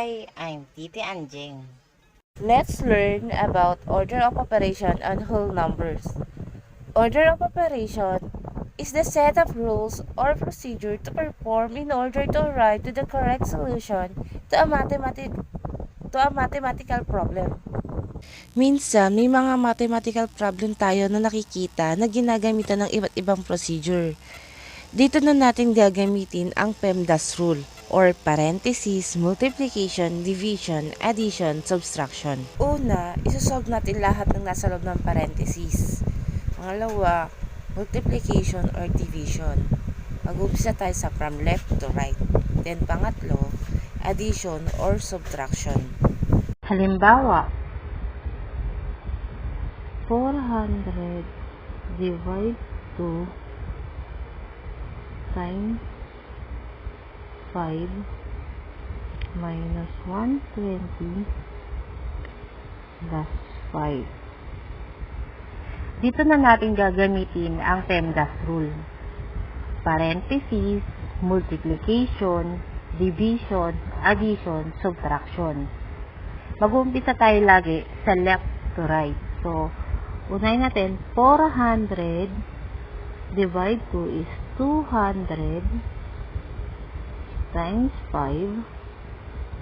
Hi, I'm Tita Anjeng. Let's learn about order of operation on whole numbers. Order of operation is the set of rules or procedure to perform in order to arrive to the correct solution to a mathematical problem. Minsan, may mga mathematical problem tayo na nakikita na ginagamitan ng iba't ibang procedure. Dito na natin gagamitin ang PMDAS Rule or parenthesis, multiplication, division, addition, subtraction. Una, isosolve natin lahat ng nasa loob ng parenthesis. Pangalawa, multiplication or division. Mag-umpisa tayo sa from left to right. Then pangatlo, addition or subtraction. Halimbawa, 400 divide 2 times 5 minus 120 plus 5. Dito na natin gagamitin ang PMDAS rule. Parenthesis, multiplication, division, addition, subtraction. Mag-uumpisa tayo lagi sa left to right. So, unahin natin, 400 divide 2 is 200 times 5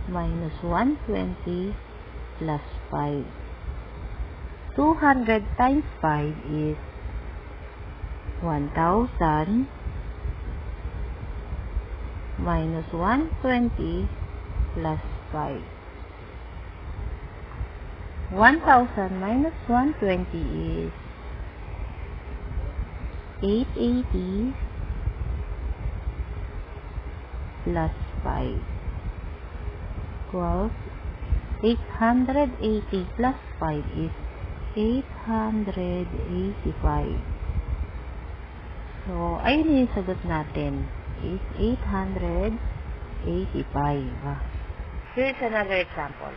minus 120 plus 5. 200 times 5 is 1,000 minus 120 plus 5. 1,000 minus 120 is 880 plus 5 equals 880 plus 5 is 885. So, ayun yung sagot natin is 885. Here's another example.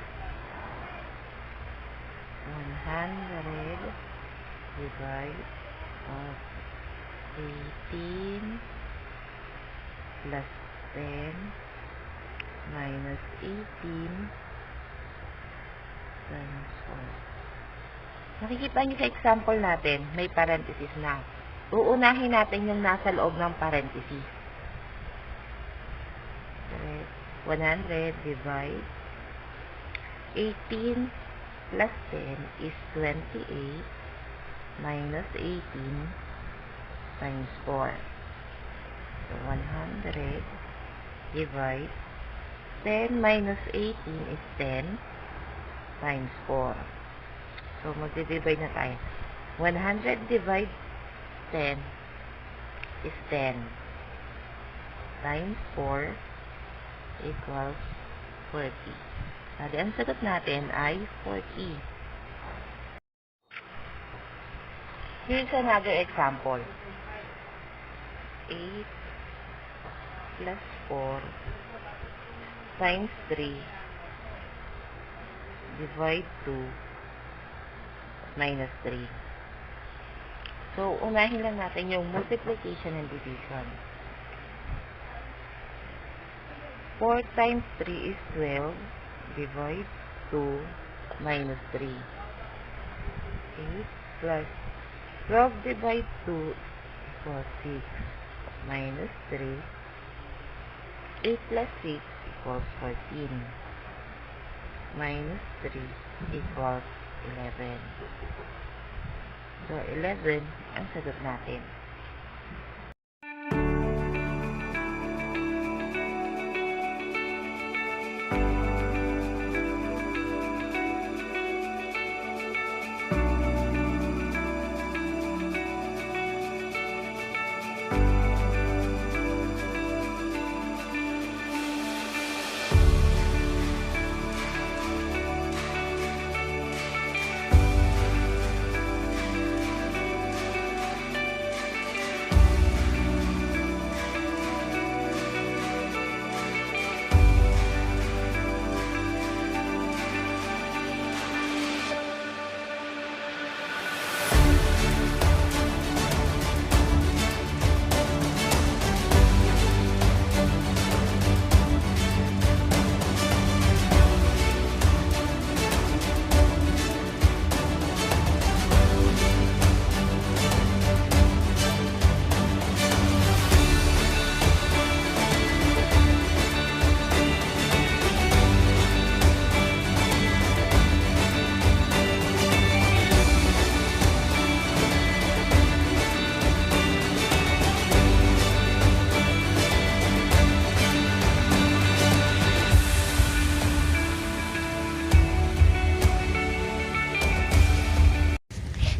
100 divide of 18 plus 10 minus 18 times 4. Nakikita niyo sa example natin, may parenthesis na. Uunahin natin yung nasa loob ng parenthesis. 100 divide 18 plus 10 is 28 minus 18 times 4. So, 100 divide 10 minus 18 is 10 times 4. So, magdi-divide na tayo. 100 divide 10 is 10 times 4 equals 40. Jadi, ang sagot natin ay 40. Here's another example. 8 plus 4 times 3 divide 2 minus 3. So, unahin lang natin yung multiplication and division. 4 times 3 is 12 divide 2 minus 3. 8 plus 12 divide 2 equals 6 minus 3. 8 plus 6 equals 14 minus 3 equals 11. So, 11 ang sagot natin.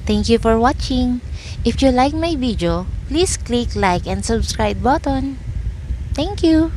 Thank you for watching. If you like my video, please click like and subscribe button. Thank you.